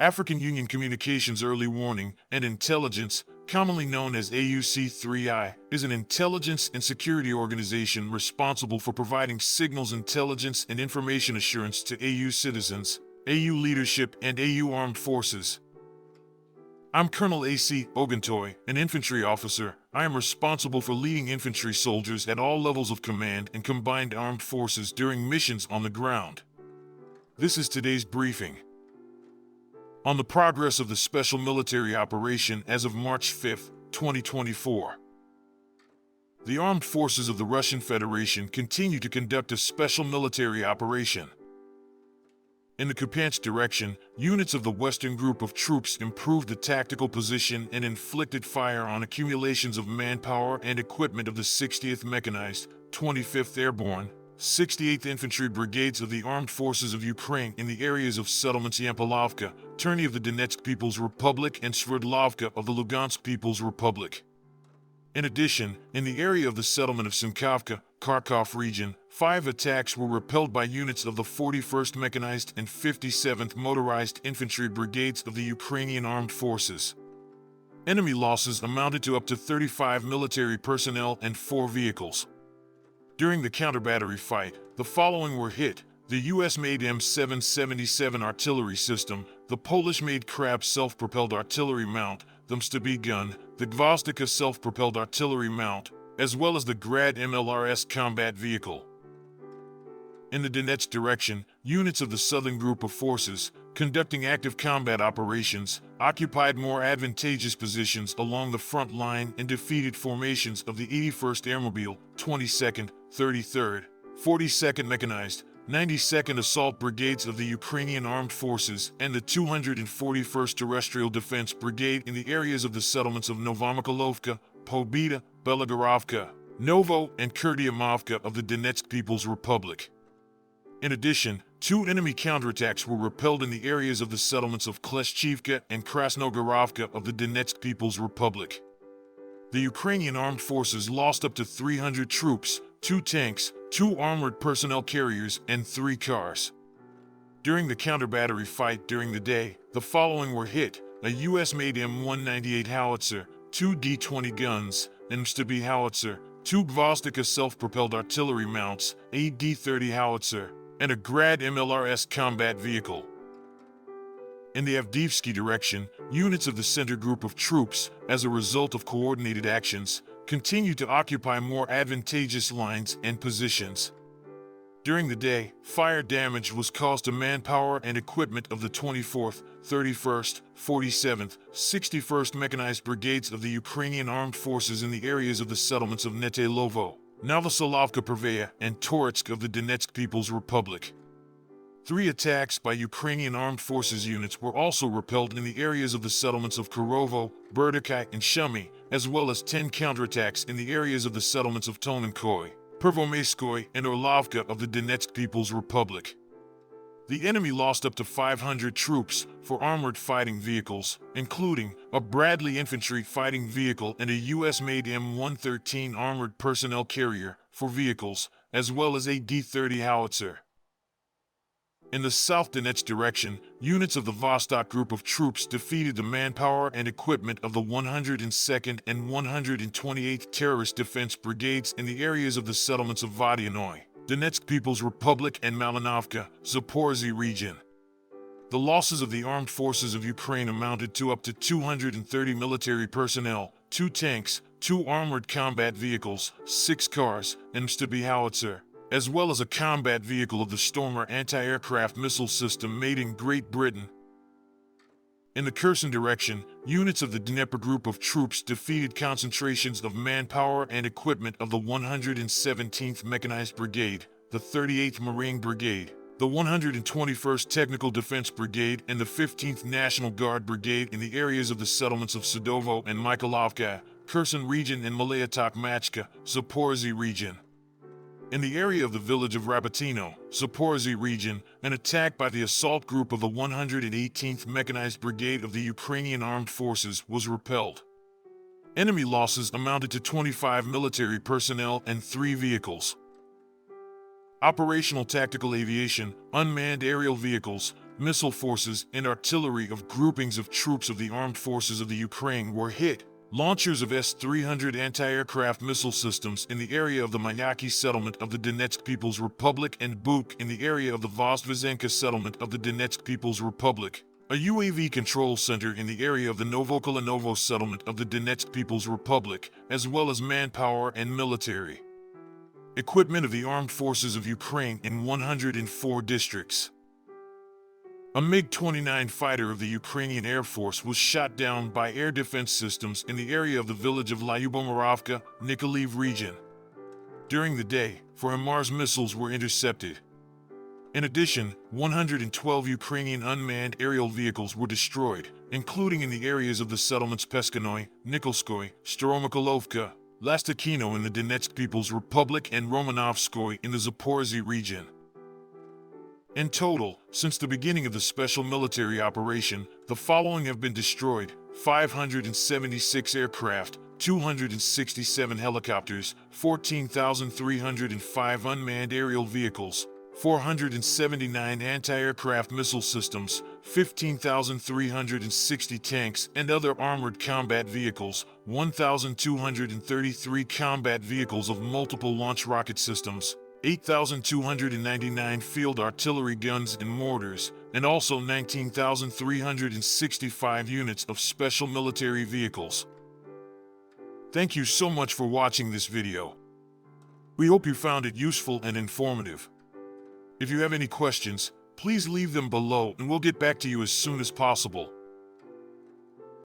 African Union Communications Early Warning and Intelligence, commonly known as AUC3I, is an intelligence and security organization responsible for providing signals intelligence and information assurance to AU citizens, AU leadership, and AU armed forces. I'm Colonel A.C. Oguntoye, an infantry officer. I am responsible for leading infantry soldiers at all levels of command and combined armed forces during missions on the ground. This is today's briefing. On the progress of the special military operation as of March 5, 2024. The armed forces of the Russian Federation continue to conduct a special military operation. In the Kupyansk direction, units of the Western Group of troops improved the tactical position and inflicted fire on accumulations of manpower and equipment of the 60th Mechanized, 25th Airborne, 68th Infantry Brigades of the Armed Forces of Ukraine in the areas of settlements MLRS, Terny of the Donetsk People's Republic and Sverdlovka of the Lugansk People's Republic. In addition, in the area of the settlement of Simkovka, Kharkov region, 5 attacks were repelled by units of the 41st Mechanized and 57th Motorized Infantry Brigades of the Ukrainian Armed Forces. Enemy losses amounted to up to 35 military personnel and 4 vehicles. During the counter-battery fight, the following were hit: the US-made M777 artillery system, the Polish-made Krab self-propelled artillery mount, the Mstabi gun, the Gvozdika self-propelled artillery mount, as well as the Grad MLRS combat vehicle. In the Donetsk direction, units of the Southern Group of Forces, conducting active combat operations, occupied more advantageous positions along the front line and defeated formations of the 81st Airmobile, 22nd, 33rd, 42nd Mechanized, 92nd Assault Brigades of the Ukrainian Armed Forces and the 241st Terrestrial Defense Brigade in the areas of the settlements of Novomykhailovka, Pobeda, Belagorovka, Novo, and Kurdiamovka of the Donetsk People's Republic. In addition, 2 enemy counterattacks were repelled in the areas of the settlements of Kleshchivka and Krasnogorovka of the Donetsk People's Republic. The Ukrainian Armed Forces lost up to 300 troops, 2 tanks, 2 armored personnel carriers, and 3 cars. During the counter-battery fight during the day, the following were hit: a US-made M198 howitzer, 2 D-20 guns, an Mstabi howitzer, 2 Gvozdika self-propelled artillery mounts, a D-30 howitzer, and a Grad MLRS combat vehicle. In the Avdeyevka direction, units of the Center Group of troops, as a result of coordinated actions, continue to occupy more advantageous lines and positions. During the day, fire damage was caused to manpower and equipment of the 24th, 31st, 47th, 61st Mechanized Brigades of the Ukrainian Armed Forces in the areas of the settlements of Netelovo, Novosolovka Perveya, and Toretsk of the Donetsk People's Republic. 3 attacks by Ukrainian Armed Forces units were also repelled in the areas of the settlements of Kirovo, Berdikai, and Shumy, as well as 10 counterattacks in the areas of the settlements of Tonenkoy, Pervomeyskoy, and Orlovka of the Donetsk People's Republic. The enemy lost up to 500 troops, 4 armored fighting vehicles, including a Bradley infantry fighting vehicle and a US-made M113 armored personnel carrier, 4 vehicles, as well as a D-30 howitzer. In the South Donetsk direction, units of the Vostok Group of troops defeated the manpower and equipment of the 102nd and 128th Terrorist Defense Brigades in the areas of the settlements of Vodyanoy, Donetsk People's Republic, and Malinovka, Zaporizhzhia region. The losses of the armed forces of Ukraine amounted to up to 230 military personnel, 2 tanks, 2 armored combat vehicles, 6 cars, and Mstabi howitzer, as well as a combat vehicle of the Stormer anti-aircraft missile system made in Great Britain. In the Kherson direction, units of the Dnieper Group of troops defeated concentrations of manpower and equipment of the 117th Mechanized Brigade, the 38th Marine Brigade, the 121st Technical Defense Brigade, and the 15th National Guard Brigade in the areas of the settlements of Sadovo and Mykhailovka, Kherson region, and Malaya-Tokmachka, Zaporizhzhia region. In the area of the village of Rabotino, Zaporizhzhia region, an attack by the assault group of the 118th Mechanized Brigade of the Ukrainian Armed Forces was repelled. Enemy losses amounted to 25 military personnel and 3 vehicles. Operational tactical aviation, unmanned aerial vehicles, missile forces, and artillery of groupings of troops of the armed forces of the Ukraine were hit. Launchers of S-300 anti-aircraft missile systems in the area of the Mayaki settlement of the Donetsk People's Republic and Buk in the area of the Vozdvizenka settlement of the Donetsk People's Republic. A UAV control center in the area of the Novokolinovo settlement of the Donetsk People's Republic, as well as manpower and military equipment of the armed forces of Ukraine in 104 districts. A MiG-29 fighter of the Ukrainian Air Force was shot down by air defense systems in the area of the village of Lyubomirovka, Nikolaev region. During the day, HIMARS missiles were intercepted. In addition, 112 Ukrainian unmanned aerial vehicles were destroyed, including in the areas of the settlements Peskanoy, Nikolskoye, Staromikolovka, Lastakino in the Donetsk People's Republic and Romanovskoye in the Zaporizhzhia region. In total, since the beginning of the special military operation, the following have been destroyed: 576 aircraft, 267 helicopters, 14,305 unmanned aerial vehicles, 479 anti-aircraft missile systems, 15,360 tanks and other armored combat vehicles, 1,233 combat vehicles of multiple launch rocket systems, 8,299 field artillery guns and mortars, and also 19,365 units of special military vehicles. Thank you so much for watching this video. We hope you found it useful and informative. If you have any questions, please leave them below and we'll get back to you as soon as possible.